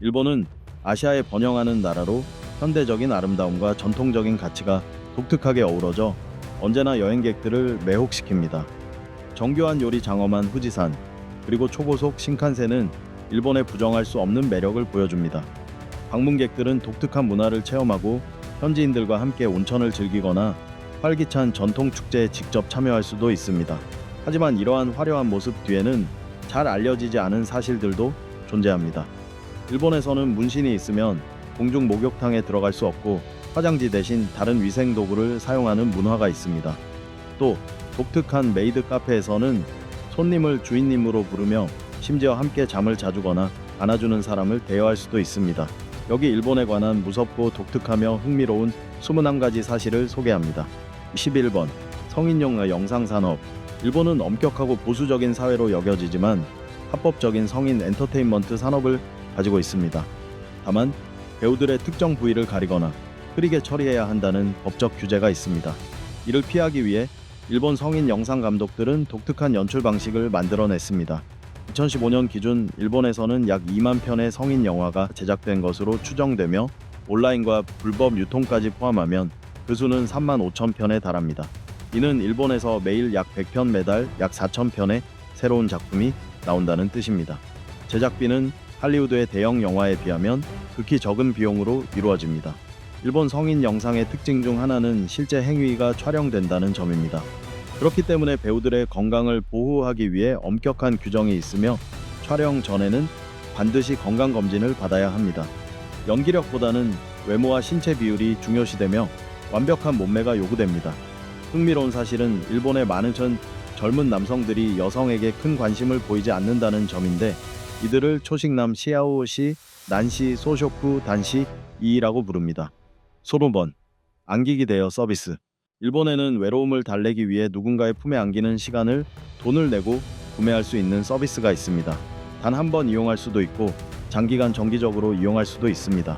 일본은 아시아에 번영하는 나라로 현대적인 아름다움과 전통적인 가치가 독특하게 어우러져 언제나 여행객들을 매혹시킵니다. 정교한 요리 장엄한 후지산, 그리고 초고속 신칸센은 일본의 부정할 수 없는 매력을 보여줍니다. 방문객들은 독특한 문화를 체험하고 현지인들과 함께 온천을 즐기거나 활기찬 전통 축제에 직접 참여할 수도 있습니다. 하지만 이러한 화려한 모습 뒤에는 잘 알려지지 않은 사실들도 존재합니다. 일본에서는 문신이 있으면 공중 목욕탕에 들어갈 수 없고 화장지 대신 다른 위생 도구를 사용하는 문화가 있습니다. 또 독특한 메이드 카페에서는 손님을 주인님으로 부르며 심지어 함께 잠을 자주거나 안아주는 사람을 대여할 수도 있습니다. 여기 일본에 관한 무섭고 독특하며 흥미로운 21가지 사실을 소개합니다. 11번 성인용 영상산업. 일본은 엄격하고 보수적인 사회로 여겨지지만 합법적인 성인 엔터테인먼트 산업을 가지고 있습니다. 다만 배우들의 특정 부위를 가리거나 흐리게 처리해야 한다는 법적 규제가 있습니다. 이를 피하기 위해 일본 성인 영상 감독들은 독특한 연출 방식을 만들어냈습니다. 2015년 기준 일본에서는 약 2만 편의 성인 영화가 제작된 것으로 추정되며 온라인과 불법 유통까지 포함하면 그 수는 3만 5천 편에 달합니다. 이는 일본에서 매일 약 100편 매달 약 4천 편의 새로운 작품이 나온다는 뜻입니다. 제작비는 할리우드의 대형 영화에 비하면 극히 적은 비용으로 이루어집니다. 일본 성인 영상의 특징 중 하나는 실제 행위가 촬영된다는 점입니다. 그렇기 때문에 배우들의 건강을 보호하기 위해 엄격한 규정이 있으며 촬영 전에는 반드시 건강검진을 받아야 합니다. 연기력보다는 외모와 신체 비율이 중요시되며 완벽한 몸매가 요구됩니다. 흥미로운 사실은 일본의 많은 젊은 남성들이 여성에게 큰 관심을 보이지 않는다는 점인데 이들을 초식남 시아오시, 난시, 소쇼쿠, 단시, 이라고 부릅니다. 소로번, 안기기 대여 서비스. 일본에는 외로움을 달래기 위해 누군가의 품에 안기는 시간을 돈을 내고 구매할 수 있는 서비스가 있습니다. 단 한 번 이용할 수도 있고 장기간 정기적으로 이용할 수도 있습니다.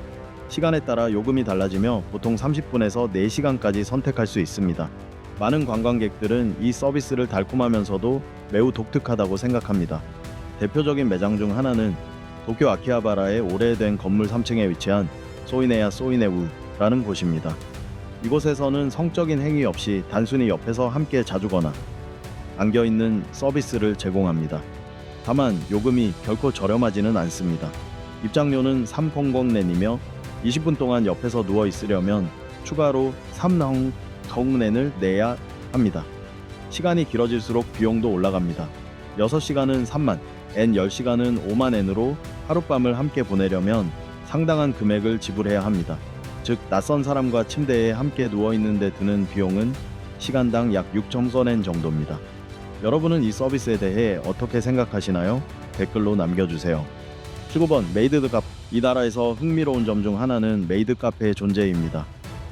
시간에 따라 요금이 달라지며 보통 30분에서 4시간까지 선택할 수 있습니다. 많은 관광객들은 이 서비스를 달콤하면서도 매우 독특하다고 생각합니다. 대표적인 매장 중 하나는 도쿄 아키하바라의 오래된 건물 3층에 위치한 소이네야 소이네우라는 곳입니다. 이곳에서는 성적인 행위 없이 단순히 옆에서 함께 자주거나 안겨있는 서비스를 제공합니다. 다만 요금이 결코 저렴하지는 않습니다. 입장료는 300넨이며 20분 동안 옆에서 누워 있으려면 추가로 3덩넨을 내야 합니다. 시간이 길어질수록 비용도 올라갑니다. 6시간은 3만, N 10시간은 5만 N으로 하룻밤을 함께 보내려면 상당한 금액을 지불해야 합니다. 즉 낯선 사람과 침대에 함께 누워있는 데 드는 비용은 시간당 약 6,000엔 정도입니다. 여러분은 이 서비스에 대해 어떻게 생각하시나요? 댓글로 남겨주세요. 19번 메이드 카페. 이 나라에서 흥미로운 점 중 하나는 메이드 카페의 존재입니다.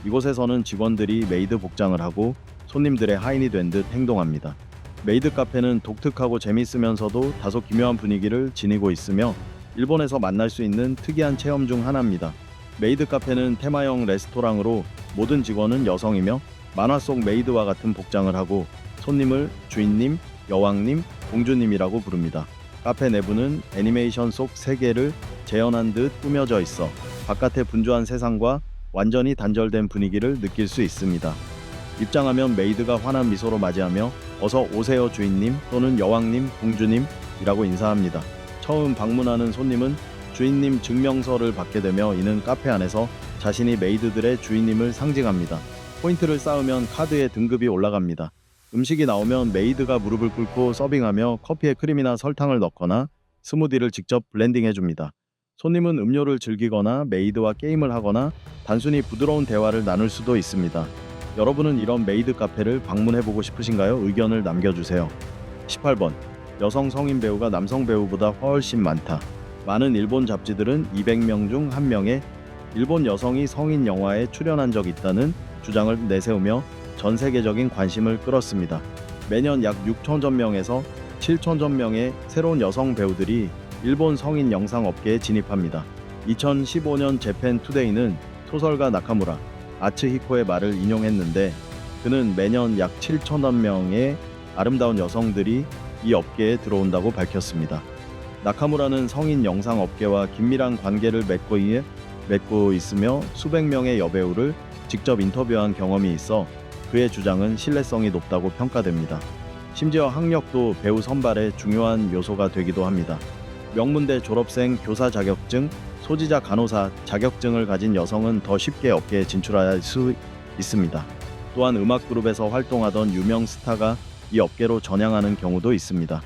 이곳에서는 직원들이 메이드 복장을 하고 손님들의 하인이 된 듯 행동합니다. 메이드 카페는 독특하고 재미있으면서도 다소 기묘한 분위기를 지니고 있으며 일본에서 만날 수 있는 특이한 체험 중 하나입니다. 메이드 카페는 테마형 레스토랑으로 모든 직원은 여성이며 만화 속 메이드와 같은 복장을 하고 손님을 주인님, 여왕님, 공주님이라고 부릅니다. 카페 내부는 애니메이션 속 세계를 재현한 듯 꾸며져 있어 바깥의 분주한 세상과 완전히 단절된 분위기를 느낄 수 있습니다. 입장하면 메이드가 환한 미소로 맞이하며 어서 오세요 주인님 또는 여왕님, 공주님이라고 인사합니다. 처음 방문하는 손님은 주인님 증명서를 받게 되며 이는 카페 안에서 자신이 메이드들의 주인님을 상징합니다. 포인트를 쌓으면 카드의 등급이 올라갑니다. 음식이 나오면 메이드가 무릎을 꿇고 서빙하며 커피에 크림이나 설탕을 넣거나 스무디를 직접 블렌딩해줍니다. 손님은 음료를 즐기거나 메이드와 게임을 하거나 단순히 부드러운 대화를 나눌 수도 있습니다. 여러분은 이런 메이드 카페를 방문해보고 싶으신가요? 의견을 남겨주세요. 18번 여성 성인 배우가 남성 배우보다 훨씬 많다. 많은 일본 잡지들은 200명 중 1명의 일본 여성이 성인 영화에 출연한 적이 있다는 주장을 내세우며 전 세계적인 관심을 끌었습니다. 매년 약 6천여 명에서 7천여 명의 새로운 여성 배우들이 일본 성인 영상 업계에 진입합니다. 2015년 재팬투데이는 소설가 나카무라 아츠히코의 말을 인용했는데 그는 매년 약 7천여 명의 아름다운 여성들이 이 업계에 들어온다고 밝혔습니다. 나카무라는 성인 영상 업계와 긴밀한 관계를 맺고 있으며 수백 명의 여배우를 직접 인터뷰한 경험이 있어 그의 주장은 신뢰성이 높다고 평가됩니다. 심지어 학력도 배우 선발의 중요한 요소가 되기도 합니다. 명문대 졸업생 교사 자격증, 소지자 간호사 자격증을 가진 여성은 더 쉽게 업계에 진출할 수 있습니다. 또한 음악 그룹에서 활동하던 유명 스타가 이 업계로 전향하는 경우도 있습니다.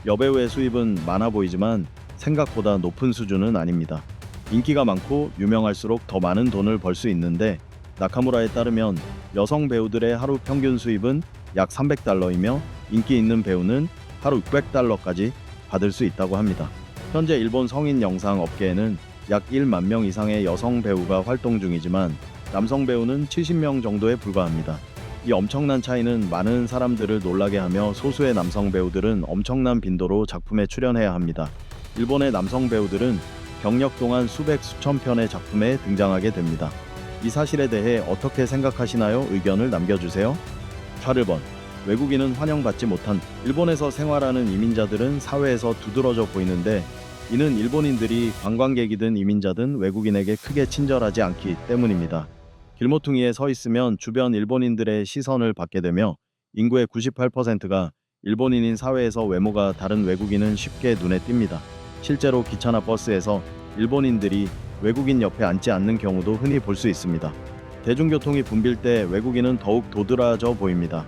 여배우의 수입은 많아 보이지만 생각보다 높은 수준은 아닙니다. 인기가 많고 유명할수록 더 많은 돈을 벌 수 있는데 나카무라에 따르면 여성 배우들의 하루 평균 수입은 약 $300이며 인기 있는 배우는 하루 $600까지 받을 수 있다고 합니다. 현재 일본 성인 영상 업계에는 약 1만 명 이상의 여성 배우가 활동 중이지만 남성 배우는 70명 정도에 불과합니다. 이 엄청난 차이는 많은 사람들을 놀라게 하며 소수의 남성 배우들은 엄청난 빈도로 작품에 출연해야 합니다. 일본의 남성 배우들은 경력 동안 수백 수천 편의 작품에 등장하게 됩니다. 이 사실에 대해 어떻게 생각하시나요? 의견을 남겨주세요. 8번. 외국인은 환영받지 못한 일본에서 생활하는 이민자들은 사회에서 두드러져 보이는데 이는 일본인들이 관광객이든 이민자든 외국인에게 크게 친절하지 않기 때문입니다. 길모퉁이에 서 있으면 주변 일본인들의 시선을 받게 되며 인구의 98%가 일본인인 사회에서 외모가 다른 외국인은 쉽게 눈에 띕니다. 실제로 기차나 버스에서 일본인들이 외국인 옆에 앉지 않는 경우도 흔히 볼 수 있습니다. 대중교통이 붐빌 때 외국인은 더욱 도드라져 보입니다.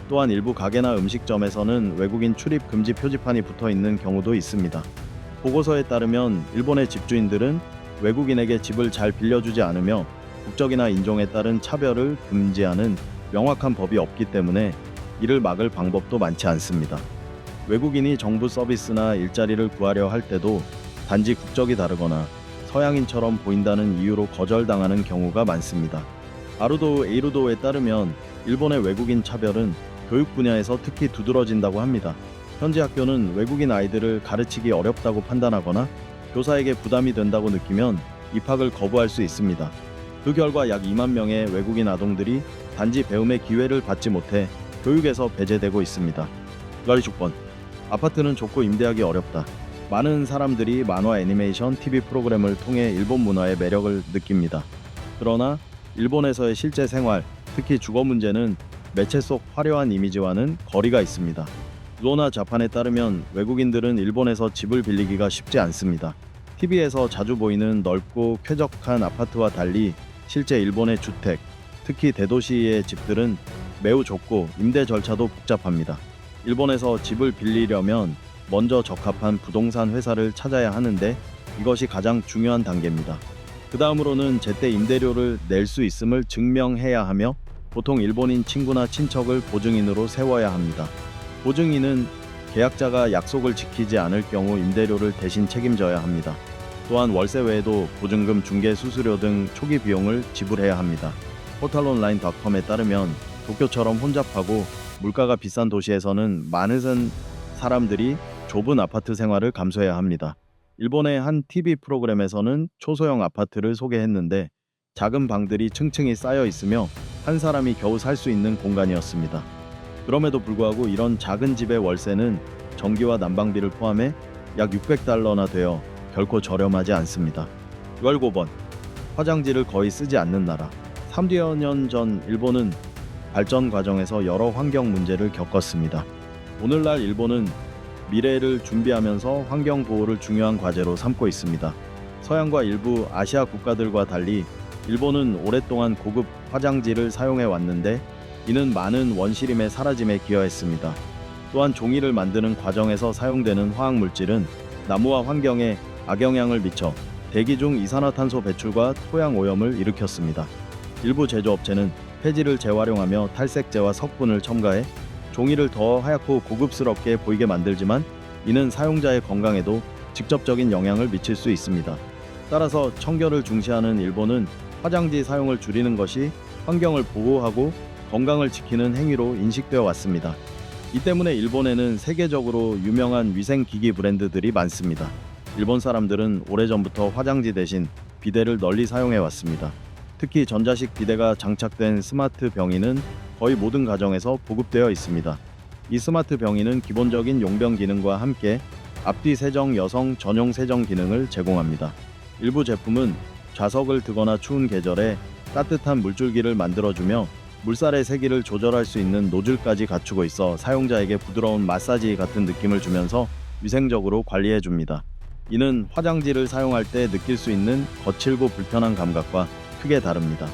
또한 일부 가게나 음식점에서는 외국인 출입 금지 표지판이 붙어 있는 경우도 있습니다. 보고서에 따르면 일본의 집주인들은 외국인에게 집을 잘 빌려주지 않으며 국적이나 인종에 따른 차별을 금지하는 명확한 법이 없기 때문에 이를 막을 방법도 많지 않습니다. 외국인이 정부 서비스나 일자리를 구하려 할 때도 단지 국적이 다르거나 서양인처럼 보인다는 이유로 거절당하는 경우가 많습니다. 아루도 에이루도에 따르면 일본의 외국인 차별은 교육 분야에서 특히 두드러진다고 합니다. 현지 학교는 외국인 아이들을 가르치기 어렵다고 판단하거나 교사에게 부담이 된다고 느끼면 입학을 거부할 수 있습니다. 그 결과 약 2만 명의 외국인 아동들이 단지 배움의 기회를 받지 못해 교육에서 배제되고 있습니다. 6번. 아파트는 좋고 임대하기 어렵다. 많은 사람들이 만화, 애니메이션, TV 프로그램을 통해 일본 문화의 매력을 느낍니다. 그러나 일본에서의 실제 생활, 특히 주거 문제는 매체 속 화려한 이미지와는 거리가 있습니다. 로나 자판에 따르면 외국인들은 일본에서 집을 빌리기가 쉽지 않습니다. TV에서 자주 보이는 넓고 쾌적한 아파트와 달리 실제 일본의 주택, 특히 대도시의 집들은 매우 좁고 임대 절차도 복잡합니다. 일본에서 집을 빌리려면 먼저 적합한 부동산 회사를 찾아야 하는데 이것이 가장 중요한 단계입니다. 그 다음으로는 제때 임대료를 낼 수 있음을 증명해야 하며 보통 일본인 친구나 친척을 보증인으로 세워야 합니다. 보증인은 계약자가 약속을 지키지 않을 경우 임대료를 대신 책임져야 합니다. 또한 월세 외에도 보증금, 중개 수수료 등 초기 비용을 지불해야 합니다. 포털온라인.com에 따르면 도쿄처럼 혼잡하고 물가가 비싼 도시에서는 많은 사람들이 좁은 아파트 생활을 감수해야 합니다. 일본의 한 TV 프로그램에서는 초소형 아파트를 소개했는데 작은 방들이 층층이 쌓여 있으며 한 사람이 겨우 살 수 있는 공간이었습니다. 그럼에도 불구하고 이런 작은 집의 월세는 전기와 난방비를 포함해 약 $600나 되어 결코 저렴하지 않습니다. 9번. 화장지를 거의 쓰지 않는 나라. 3여 년 전 일본은 발전 과정에서 여러 환경 문제를 겪었습니다. 오늘날 일본은 미래를 준비하면서 환경 보호를 중요한 과제로 삼고 있습니다. 서양과 일부 아시아 국가들과 달리 일본은 오랫동안 고급 화장지를 사용해 왔는데 이는 많은 원시림의 사라짐에 기여했습니다. 또한 종이를 만드는 과정에서 사용되는 화학물질은 나무와 환경에 악영향을 미쳐 대기 중 이산화탄소 배출과 토양 오염을 일으켰습니다. 일부 제조업체는 폐지를 재활용하며 탈색제와 석분을 첨가해 종이를 더 하얗고 고급스럽게 보이게 만들지만 이는 사용자의 건강에도 직접적인 영향을 미칠 수 있습니다. 따라서 청결을 중시하는 일본은 화장지 사용을 줄이는 것이 환경을 보호하고 건강을 지키는 행위로 인식되어 왔습니다. 이 때문에 일본에는 세계적으로 유명한 위생기기 브랜드들이 많습니다. 일본 사람들은 오래전부터 화장지 대신 비데를 널리 사용해 왔습니다. 특히 전자식 비데가 장착된 스마트 병의는 거의 모든 가정에서 보급되어 있습니다. 이 스마트 병의는 기본적인 용변 기능과 함께 앞뒤 세정 여성 전용 세정 기능을 제공합니다. 일부 제품은 좌석을 드거나 추운 계절에 따뜻한 물줄기를 만들어주며 물살의 세기를 조절할 수 있는 노즐까지 갖추고 있어 사용자에게 부드러운 마사지 같은 느낌을 주면서 위생적으로 관리해줍니다. 이는 화장지를 사용할 때 느낄 수 있는 거칠고 불편한 감각과 크게 다릅니다.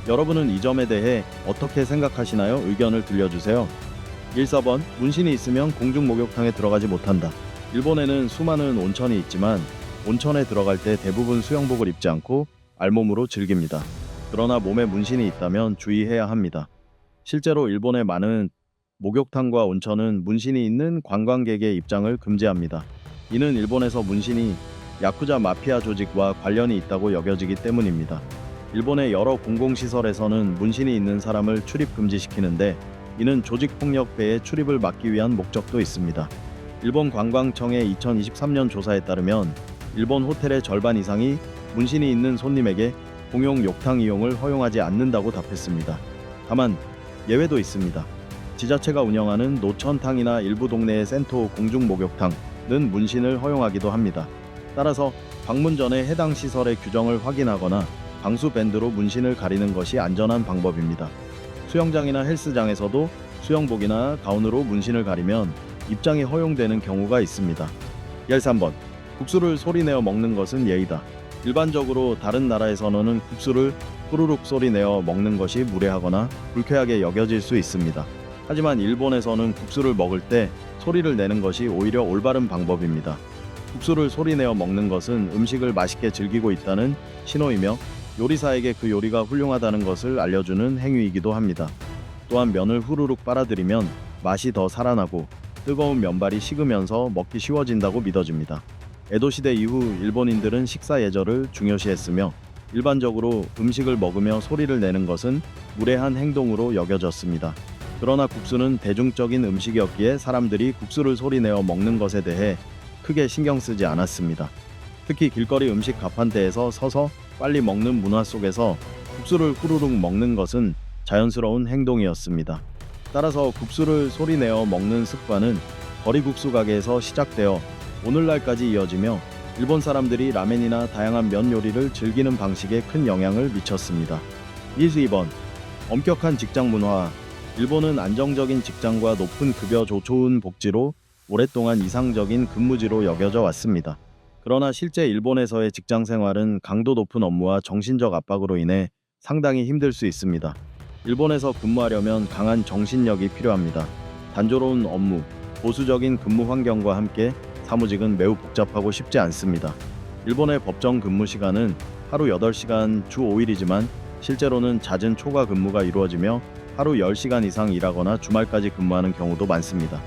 여러분은 이 점에 대해 어떻게 생각하시나요? 의견을 들려주세요. 1-4번 문신이 있으면 공중 목욕탕에 들어가지 못한다. 일본에는 수많은 온천이 있지만 온천에 들어갈 때 대부분 수영복을 입지 않고 알몸으로 즐깁니다. 그러나 몸에 문신이 있다면 주의해야 합니다. 실제로 일본의 많은 목욕탕과 온천은 문신이 있는 관광객의 입장을 금지합니다. 이는 일본에서 문신이 야쿠자 마피아 조직과 관련이 있다고 여겨지기 때문입니다. 일본의 여러 공공시설에서는 문신이 있는 사람을 출입 금지시키는데 이는 조직폭력배의 출입을 막기 위한 목적도 있습니다. 일본 관광청의 2023년 조사에 따르면 일본 호텔의 절반 이상이 문신이 있는 손님에게 공용 욕탕 이용을 허용하지 않는다고 답했습니다. 다만 예외도 있습니다. 지자체가 운영하는 노천탕이나 일부 동네의 센토 공중 목욕탕은 문신을 허용하기도 합니다. 따라서 방문 전에 해당 시설의 규정을 확인하거나 방수 밴드로 문신을 가리는 것이 안전한 방법입니다. 수영장이나 헬스장에서도 수영복이나 가운으로 문신을 가리면 입장이 허용되는 경우가 있습니다. 13번 국수를 소리내어 먹는 것은 예의다. 일반적으로 다른 나라에서는 국수를 후루룩 소리내어 먹는 것이 무례하거나 불쾌하게 여겨질 수 있습니다. 하지만 일본에서는 국수를 먹을 때 소리를 내는 것이 오히려 올바른 방법입니다. 국수를 소리내어 먹는 것은 음식을 맛있게 즐기고 있다는 신호이며 요리사에게 그 요리가 훌륭하다는 것을 알려주는 행위이기도 합니다. 또한 면을 후루룩 빨아들이면 맛이 더 살아나고 뜨거운 면발이 식으면서 먹기 쉬워진다고 믿어집니다. 에도시대 이후 일본인들은 식사 예절을 중요시했으며 일반적으로 음식을 먹으며 소리를 내는 것은 무례한 행동으로 여겨졌습니다. 그러나 국수는 대중적인 음식이었기에 사람들이 국수를 소리내어 먹는 것에 대해 크게 신경 쓰지 않았습니다. 특히 길거리 음식 가판대에서 서서 빨리 먹는 문화 속에서 국수를 후루룩 먹는 것은 자연스러운 행동이었습니다. 따라서 국수를 소리내어 먹는 습관은 거리국수 가게에서 시작되어 오늘날까지 이어지며 일본 사람들이 라멘이나 다양한 면 요리를 즐기는 방식에 큰 영향을 미쳤습니다. 2번 엄격한 직장 문화. 일본은 안정적인 직장과 높은 급여 좋은 복지로 오랫동안 이상적인 근무지로 여겨져 왔습니다. 그러나 실제 일본에서의 직장 생활은 강도 높은 업무와 정신적 압박으로 인해 상당히 힘들 수 있습니다. 일본에서 근무하려면 강한 정신력이 필요합니다. 단조로운 업무, 보수적인 근무 환경과 함께 사무직은 매우 복잡하고 쉽지 않습니다. 일본의 법정 근무 시간은 하루 8시간 주 5일이지만 실제로는 잦은 초과 근무가 이루어지며 하루 10시간 이상 일하거나 주말까지 근무하는 경우도 많습니다.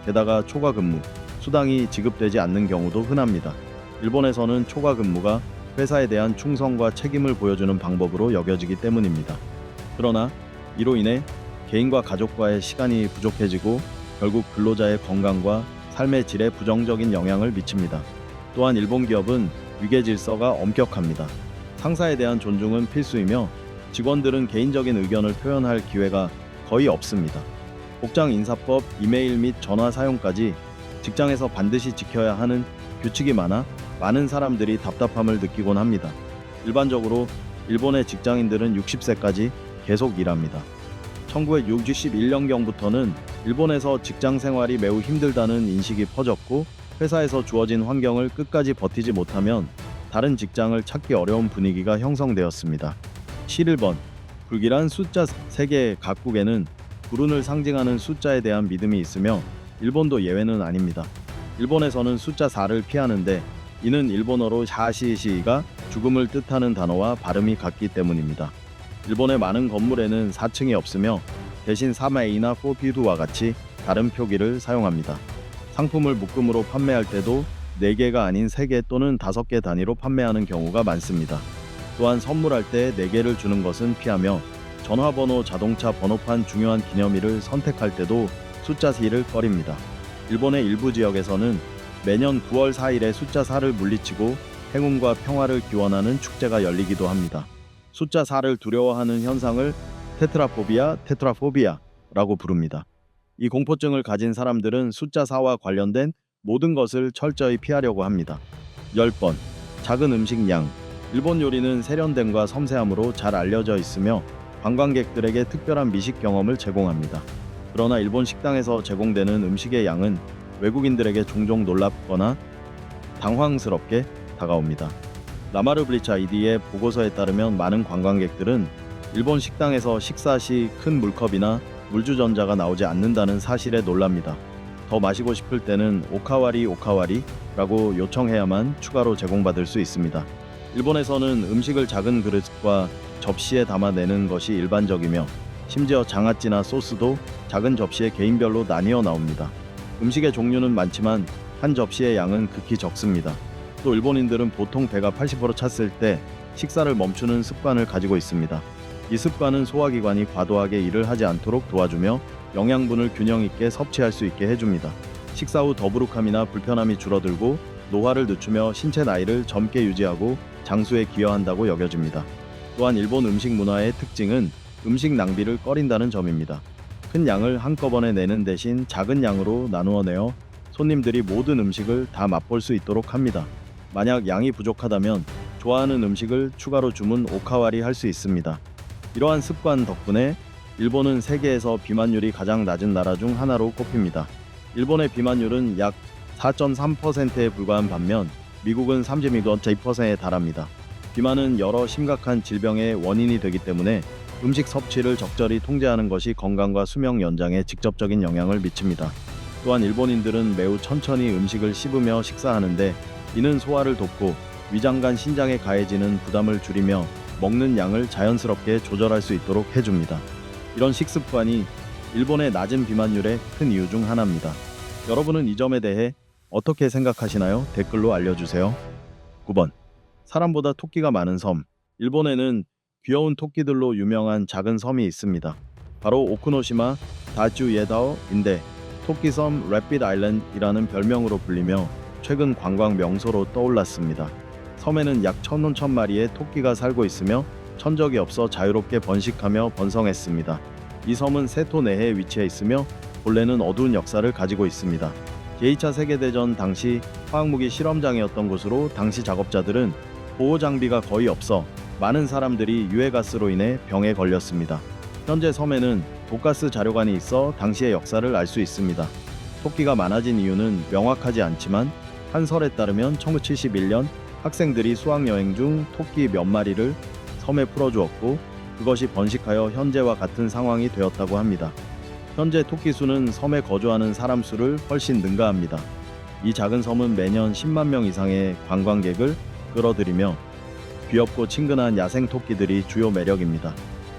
게다가 초과 근무, 수당이 지급되지 않는 경우도 흔합니다. 일본에서는 초과 근무가 회사에 대한 충성과 책임을 보여주는 방법으로 여겨지기 때문입니다. 그러나 이로 인해 개인과 가족과의 시간이 부족해지고 결국 근로자의 건강과 삶의 질에 부정적인 영향을 미칩니다. 또한 일본 기업은 위계 질서가 엄격합니다. 상사에 대한 존중은 필수이며 직원들은 개인적인 의견을 표현할 기회가 거의 없습니다. 복장 인사법, 이메일 및 전화 사용까지 직장에서 반드시 지켜야 하는 규칙이 많아 많은 사람들이 답답함을 느끼곤 합니다. 일반적으로 일본의 직장인들은 60세까지 계속 일합니다. 1961년경부터는 일본에서 직장 생활이 매우 힘들다는 인식이 퍼졌고 회사에서 주어진 환경을 끝까지 버티지 못하면 다른 직장을 찾기 어려운 분위기가 형성되었습니다. 11번 불길한 숫자. 세계 각국에는 불운을 상징하는 숫자에 대한 믿음이 있으며 일본도 예외는 아닙니다. 일본에서는 숫자 4를 피하는데 이는 일본어로 샤시시가 죽음을 뜻하는 단어와 발음이 같기 때문입니다. 일본의 많은 건물에는 4층이 없으며 대신 사마이나 포피두와 같이 다른 표기를 사용합니다. 상품을 묶음으로 판매할 때도 4개가 아닌 3개 또는 5개 단위로 판매하는 경우가 많습니다. 또한 선물할 때 4개를 주는 것은 피하며 전화번호, 자동차 번호판 중요한 기념일을 선택할 때도 숫자 4를 꺼립니다. 일본의 일부 지역에서는 매년 9월 4일에 숫자 4를 물리치고 행운과 평화를 기원하는 축제가 열리기도 합니다. 숫자 4를 두려워하는 현상을 테트라포비아라고 부릅니다. 이 공포증을 가진 사람들은 숫자 4와 관련된 모든 것을 철저히 피하려고 합니다. 10번. 작은 음식 양. 일본 요리는 세련됨과 섬세함으로 잘 알려져 있으며 관광객들에게 특별한 미식 경험을 제공합니다. 그러나 일본 식당에서 제공되는 음식의 양은 외국인들에게 종종 놀랍거나 당황스럽게 다가옵니다. 라마르 블리츠 아이디의 보고서에 따르면 많은 관광객들은 일본 식당에서 식사 시 큰 물컵이나 물주전자가 나오지 않는다는 사실에 놀랍니다. 더 마시고 싶을 때는 오카와리라고 요청해야만 추가로 제공받을 수 있습니다. 일본에서는 음식을 작은 그릇과 접시에 담아내는 것이 일반적이며 심지어 장아찌나 소스도 작은 접시에 개인별로 나뉘어 나옵니다. 음식의 종류는 많지만 한 접시의 양은 극히 적습니다. 또 일본인들은 보통 배가 80% 찼을 때 식사를 멈추는 습관을 가지고 있습니다. 이 습관은 소화기관이 과도하게 일을 하지 않도록 도와주며 영양분을 균형 있게 섭취할 수 있게 해줍니다. 식사 후 더부룩함이나 불편함이 줄어들고 노화를 늦추며 신체 나이를 젊게 유지하고 장수에 기여한다고 여겨집니다. 또한 일본 음식 문화의 특징은 음식 낭비를 꺼린다는 점입니다. 큰 양을 한꺼번에 내는 대신 작은 양으로 나누어 내어 손님들이 모든 음식을 다 맛볼 수 있도록 합니다. 만약 양이 부족하다면 좋아하는 음식을 추가로 주문 오카와리 할 수 있습니다. 이러한 습관 덕분에 일본은 세계에서 비만율이 가장 낮은 나라 중 하나로 꼽힙니다. 일본의 비만율은 약 4.3%에 불과한 반면 미국은 32.2%에 달합니다. 비만은 여러 심각한 질병의 원인이 되기 때문에 음식 섭취를 적절히 통제하는 것이 건강과 수명 연장에 직접적인 영향을 미칩니다. 또한 일본인들은 매우 천천히 음식을 씹으며 식사하는데 이는 소화를 돕고 위장 간 신장에 가해지는 부담을 줄이며 먹는 양을 자연스럽게 조절할 수 있도록 해줍니다. 이런 식습관이 일본의 낮은 비만율의 큰 이유 중 하나입니다. 여러분은 이 점에 대해 어떻게 생각하시나요? 댓글로 알려주세요. 9번. 사람보다 토끼가 많은 섬. 일본에는 귀여운 토끼들로 유명한 작은 섬이 있습니다. 바로 오쿠노시마 다주예다오인데 토끼섬 래피드 아일랜드이라는 별명으로 불리며 최근 관광 명소로 떠올랐습니다. 섬에는 약 1,500마리의 토끼가 살고 있으며 천적이 없어 자유롭게 번식하며 번성했습니다. 이 섬은 세토 내해에 위치해 있으며 본래는 어두운 역사를 가지고 있습니다. 제2차 세계대전 당시 화학무기 실험장이었던 곳으로 당시 작업자들은 보호 장비가 거의 없어 많은 사람들이 유해가스로 인해 병에 걸렸습니다. 현재 섬에는 독가스 자료관이 있어 당시의 역사를 알 수 있습니다. 토끼가 많아진 이유는 명확하지 않지만 한 설에 따르면 1971년 학생들이 수학여행 중 토끼 몇 마리를 섬에 풀어주었고 그것이 번식하여 현재와 같은 상황이 되었다고 합니다. 현재 토끼 수는 섬에 거주하는 사람 수를 훨씬 능가합니다. 이 작은 섬은 매년 10만 명 이상의 관광객을 끌어들이며 귀엽고 친근한 야생 토끼들이 주요 매력입니다.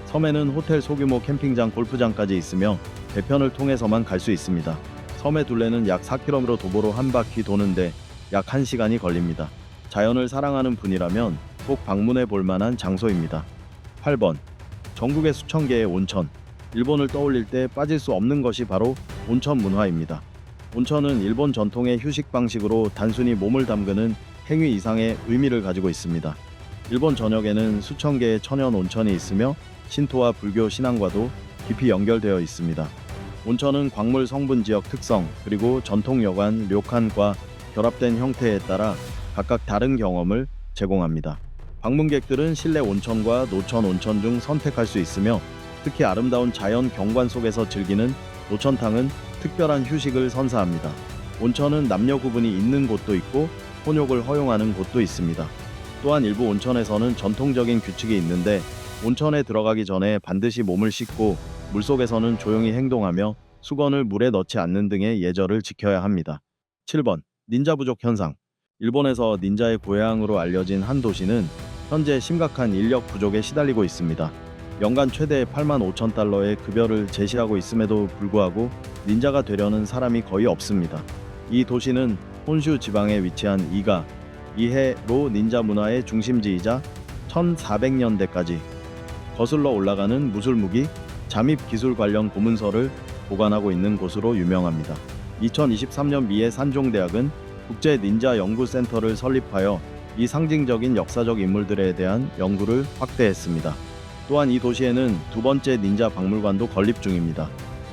섬에는 호텔 소규모 캠핑장, 골프장까지 있으며 배편을 통해서만 갈 수 있습니다. 섬의 둘레는 약 4km로 도보로 한 바퀴 도는데 약 1시간이 걸립니다. 자연을 사랑하는 분이라면 꼭 방문해 볼 만한 장소입니다. 8번. 전국에 수천 개의 온천. 일본을 떠올릴 때 빠질 수 없는 것이 바로 온천 문화입니다. 온천은 일본 전통의 휴식 방식으로 단순히 몸을 담그는 행위 이상의 의미를 가지고 있습니다. 일본 전역에는 수천 개의 천연 온천이 있으며 신토와 불교 신앙과도 깊이 연결되어 있습니다. 온천은 광물 성분 지역 특성 그리고 전통 여관, 료칸과 결합된 형태에 따라 각각 다른 경험을 제공합니다. 방문객들은 실내 온천과 노천 온천 중 선택할 수 있으며 특히 아름다운 자연 경관 속에서 즐기는 노천탕은 특별한 휴식을 선사합니다. 온천은 남녀 구분이 있는 곳도 있고 혼욕을 허용하는 곳도 있습니다. 또한 일부 온천에서는 전통적인 규칙이 있는데 온천에 들어가기 전에 반드시 몸을 씻고 물속에서는 조용히 행동하며 수건을 물에 넣지 않는 등의 예절을 지켜야 합니다. 7번. 닌자 부족 현상. 일본에서 닌자의 고향으로 알려진 한 도시는 현재 심각한 인력 부족에 시달리고 있습니다. 연간 최대 85,000달러의 급여를 제시하고 있음에도 불구하고 닌자가 되려는 사람이 거의 없습니다. 이 도시는 혼슈 지방에 위치한 이해로 닌자 문화의 중심지이자 1400년대까지 거슬러 올라가는 무술무기, 잠입 기술 관련 고문서를 보관하고 있는 곳으로 유명합니다. 2023년 미에 산종대학은 국제 닌자 연구센터를 설립하여 이 상징적인 역사적 인물들에 대한 연구를 확대했습니다. 또한 이 도시에는 두 번째 닌자 박물관도 건립 중입니다.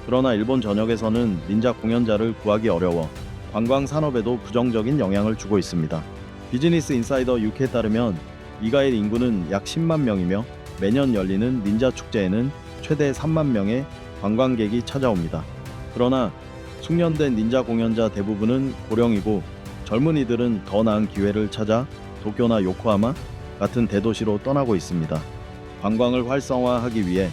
그러나 일본 전역에서는 닌자 공연자를 구하기 어려워 관광 산업에도 부정적인 영향을 주고 있습니다. 비즈니스 인사이더 UK에 따르면 이가의 인구는 약 10만 명이며 매년 열리는 닌자 축제에는 최대 3만 명의 관광객이 찾아옵니다. 그러나 숙련된 닌자 공연자 대부분은 고령이고 젊은이들은 더 나은 기회를 찾아 도쿄나 요코하마 같은 대도시로 떠나고 있습니다. 관광을 활성화하기 위해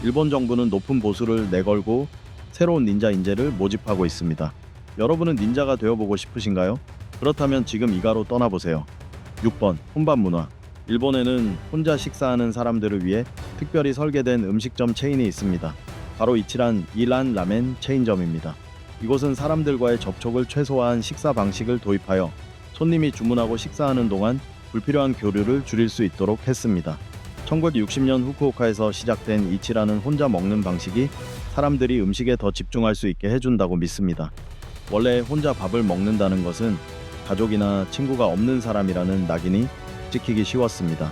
일본 정부는 높은 보수를 내걸고 새로운 닌자 인재를 모집하고 있습니다. 여러분은 닌자가 되어보고 싶으신가요? 그렇다면 지금 이가로 떠나보세요. 6번 혼밥 문화. 일본에는 혼자 식사하는 사람들을 위해 특별히 설계된 음식점 체인이 있습니다. 바로 이치란 이란 라멘 체인점입니다. 이곳은 사람들과의 접촉을 최소화한 식사 방식을 도입하여 손님이 주문하고 식사하는 동안 불필요한 교류를 줄일 수 있도록 했습니다. 1960년 후쿠오카에서 시작된 이치라는 혼자 먹는 방식이 사람들이 음식에 더 집중할 수 있게 해준다고 믿습니다. 원래 혼자 밥을 먹는다는 것은 가족이나 친구가 없는 사람이라는 낙인이 찍히기 쉬웠습니다.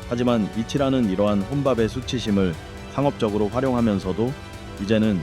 하지만 이치라는 이러한 혼밥의 수치심을 상업적으로 활용하면서도 이제는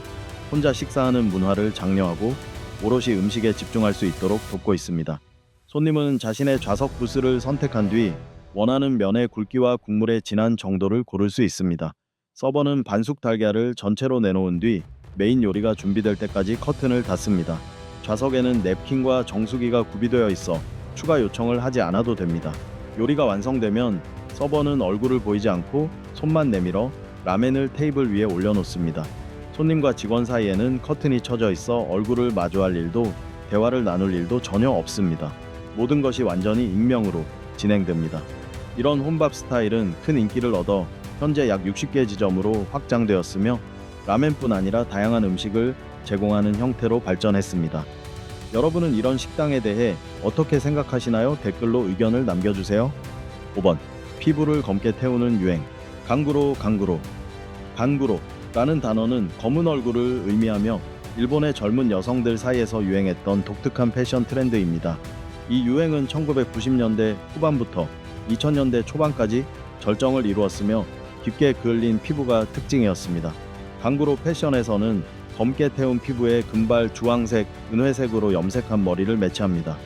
혼자 식사하는 문화를 장려하고 오롯이 음식에 집중할 수 있도록 돕고 있습니다. 손님은 자신의 좌석 부스를 선택한 뒤 원하는 면의 굵기와 국물의 진한 정도를 고를 수 있습니다. 서버는 반숙 달걀을 전체로 내놓은 뒤 메인 요리가 준비될 때까지 커튼을 닫습니다. 좌석에는 냅킨과 정수기가 구비되어 있어 추가 요청을 하지 않아도 됩니다. 요리가 완성되면 서버는 얼굴을 보이지 않고 손만 내밀어 라멘을 테이블 위에 올려놓습니다. 손님과 직원 사이에는 커튼이 쳐져 있어 얼굴을 마주할 일도 대화를 나눌 일도 전혀 없습니다. 모든 것이 완전히 익명으로 진행됩니다. 이런 혼밥 스타일은 큰 인기를 얻어 현재 약 60개 지점으로 확장되었으며 라멘뿐 아니라 다양한 음식을 제공하는 형태로 발전했습니다. 여러분은 이런 식당에 대해 어떻게 생각하시나요? 댓글로 의견을 남겨주세요. 5번 피부를 검게 태우는 유행. 간구로라는 단어는 검은 얼굴을 의미하며 일본의 젊은 여성들 사이에서 유행했던 독특한 패션 트렌드입니다. 이 유행은 1990년대 후반부터 2000년대 초반까지 절정을 이루었으며 깊게 그을린 피부가 특징이었습니다. 간구로 패션에서는 검게 태운 피부에 금발 주황색, 은회색으로 염색한 머리를 매치합니다.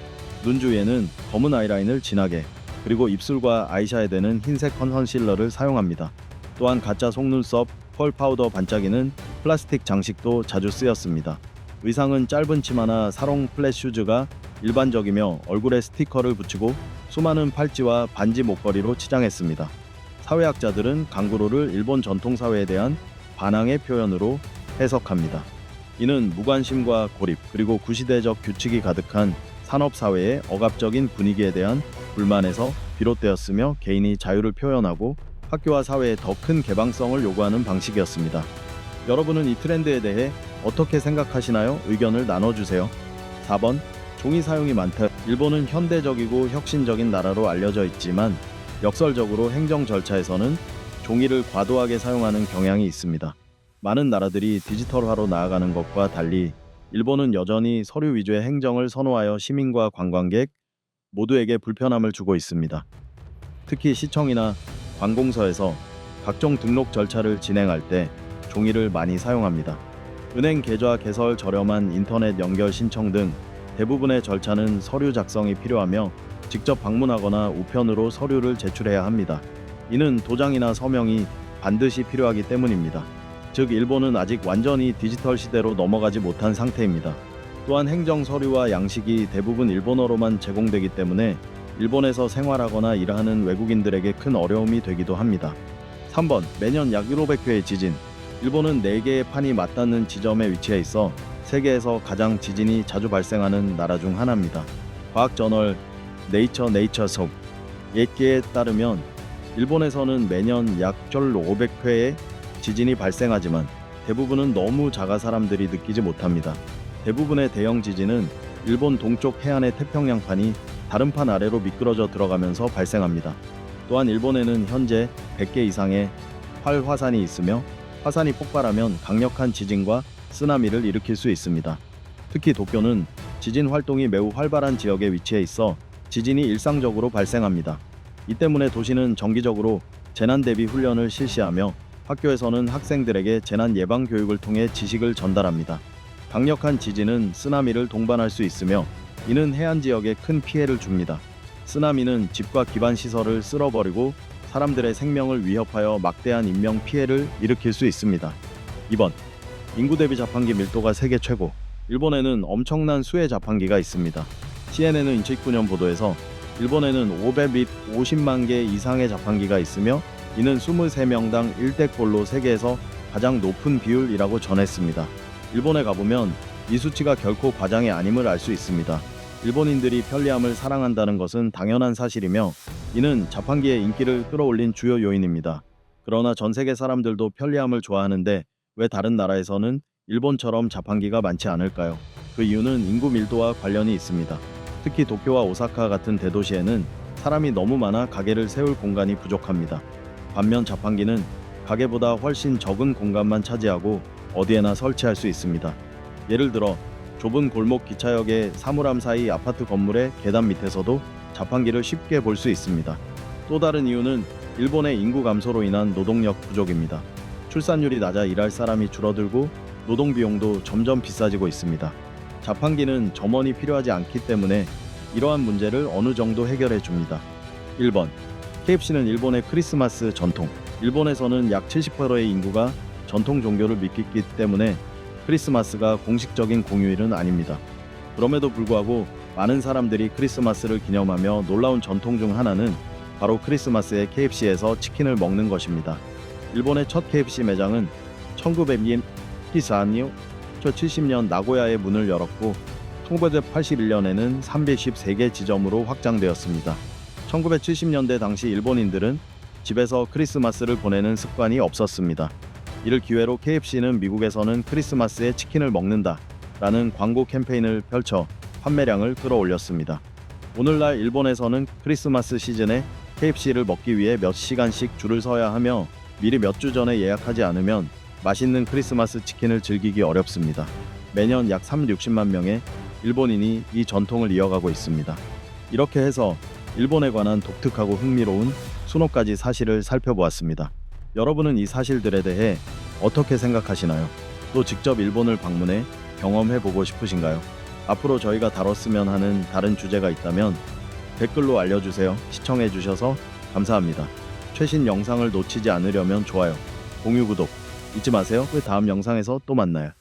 눈 주위에는 검은 아이라인을 진하게, 그리고 입술과 아이샤에 대는 흰색 컨실러를 사용합니다. 또한 가짜 속눈썹, 펄 파우더 반짝이는 플라스틱 장식도 자주 쓰였습니다. 의상은 짧은 치마나 사롱 플랫 슈즈가 일반적이며 얼굴에 스티커를 붙이고 수많은 팔찌와 반지 목걸이로 치장했습니다. 사회학자들은 강구로를 일본 전통사회에 대한 반항의 표현으로 해석합니다. 이는 무관심과 고립 그리고 구시대적 규칙이 가득한 산업사회의 억압적인 분위기에 대한 불만에서 비롯되었으며 개인이 자유를 표현하고 학교와 사회에 더 큰 개방성을 요구하는 방식이었습니다. 여러분은 이 트렌드에 대해 어떻게 생각하시나요? 의견을 나눠주세요. 4번 종이 사용이 많다. 일본은 현대적이고 혁신적인 나라로 알려져 있지만 역설적으로 행정 절차에서는 종이를 과도하게 사용하는 경향이 있습니다. 많은 나라들이 디지털화로 나아가는 것과 달리 일본은 여전히 서류 위주의 행정을 선호하여 시민과 관광객 모두에게 불편함을 주고 있습니다. 특히 시청이나 관공서에서 각종 등록 절차를 진행할 때 종이를 많이 사용합니다. 은행 계좌 개설, 저렴한 인터넷 연결 신청 등 대부분의 절차는 서류 작성이 필요하며 직접 방문하거나 우편으로 서류를 제출해야 합니다. 이는 도장이나 서명이 반드시 필요하기 때문입니다. 즉 일본은 아직 완전히 디지털 시대로 넘어가지 못한 상태입니다. 또한 행정 서류와 양식이 대부분 일본어로만 제공되기 때문에 일본에서 생활하거나 일하는 외국인들에게 큰 어려움이 되기도 합니다. 3번 매년 약 1,500회의 지진. 일본은 4개의 판이 맞닿는 지점에 위치해 있어 세계에서 가장 지진이 자주 발생하는 나라 중 하나입니다. 과학 저널 네이처 속 옛기에 따르면 일본에서는 매년 약 500회의 지진이 발생하지만 대부분은 너무 작아 사람들이 느끼지 못합니다. 대부분의 대형 지진은 일본 동쪽 해안의 태평양판이 다른 판 아래로 미끄러져 들어가면서 발생합니다. 또한 일본에는 현재 100개 이상의 활화산이 있으며 화산이 폭발하면 강력한 지진과 쓰나미를 일으킬 수 있습니다. 특히 도쿄는 지진 활동이 매우 활발한 지역에 위치해 있어 지진이 일상적으로 발생합니다. 이 때문에 도시는 정기적으로 재난 대비 훈련을 실시하며 학교에서는 학생들에게 재난 예방 교육을 통해 지식을 전달합니다. 강력한 지진은 쓰나미를 동반할 수 있으며 이는 해안 지역에 큰 피해를 줍니다. 쓰나미는 집과 기반 시설을 쓸어버리고 사람들의 생명을 위협하여 막대한 인명 피해를 일으킬 수 있습니다. 2번. 인구 대비 자판기 밀도가 세계 최고. 일본에는 엄청난 수의 자판기가 있습니다. CNN은 2019년 보도에서 일본에는 500 및 50만 개 이상의 자판기가 있으며 이는 23명당 1대꼴로 세계에서 가장 높은 비율이라고 전했습니다. 일본에 가보면 이 수치가 결코 과장이 아님을 알 수 있습니다. 일본인들이 편리함을 사랑한다는 것은 당연한 사실이며 이는 자판기의 인기를 끌어올린 주요 요인입니다. 그러나 전 세계 사람들도 편리함을 좋아하는데 왜 다른 나라에서는 일본처럼 자판기가 많지 않을까요? 그 이유는 인구 밀도와 관련이 있습니다. 특히 도쿄와 오사카 같은 대도시에는 사람이 너무 많아 가게를 세울 공간이 부족합니다. 반면 자판기는 가게보다 훨씬 적은 공간만 차지하고 어디에나 설치할 수 있습니다. 예를 들어 좁은 골목 기차역의 사물함 사이 아파트 건물의 계단 밑에서도 자판기를 쉽게 볼 수 있습니다. 또 다른 이유는 일본의 인구 감소로 인한 노동력 부족입니다. 출산율이 낮아 일할 사람이 줄어들고 노동 비용도 점점 비싸지고 있습니다. 자판기는 점원이 필요하지 않기 때문에 이러한 문제를 어느 정도 해결해 줍니다. 1번. KFC는 일본의 크리스마스 전통. 일본에서는 약 70%의 인구가 전통 종교를 믿기 때문에 크리스마스가 공식적인 공휴일은 아닙니다. 그럼에도 불구하고 많은 사람들이 크리스마스를 기념하며 놀라운 전통 중 하나는 바로 크리스마스에 KFC에서 치킨을 먹는 것입니다. 일본의 첫 KFC 매장은 1900년 1970년 나고야에 문을 열었고 1981년에는 313개 지점으로 확장되었습니다. 1970년대 당시 일본인들은 집에서 크리스마스를 보내는 습관이 없었습니다. 이를 기회로 KFC는 미국에서는 크리스마스에 치킨을 먹는다 라는 광고 캠페인을 펼쳐 판매량을 끌어올렸습니다. 오늘날 일본에서는 크리스마스 시즌에 KFC를 먹기 위해 몇 시간씩 줄을 서야 하며 미리 몇 주 전에 예약하지 않으면 맛있는 크리스마스 치킨을 즐기기 어렵습니다. 매년 약 360만 명의 일본인이 이 전통을 이어가고 있습니다. 이렇게 해서 일본에 관한 독특하고 흥미로운 수십 가지 사실을 살펴보았습니다. 여러분은 이 사실들에 대해 어떻게 생각하시나요? 또 직접 일본을 방문해 경험해보고 싶으신가요? 앞으로 저희가 다뤘으면 하는 다른 주제가 있다면 댓글로 알려주세요. 시청해주셔서 감사합니다. 최신 영상을 놓치지 않으려면 좋아요, 공유, 구독 잊지 마세요. 다음 영상에서 또 만나요.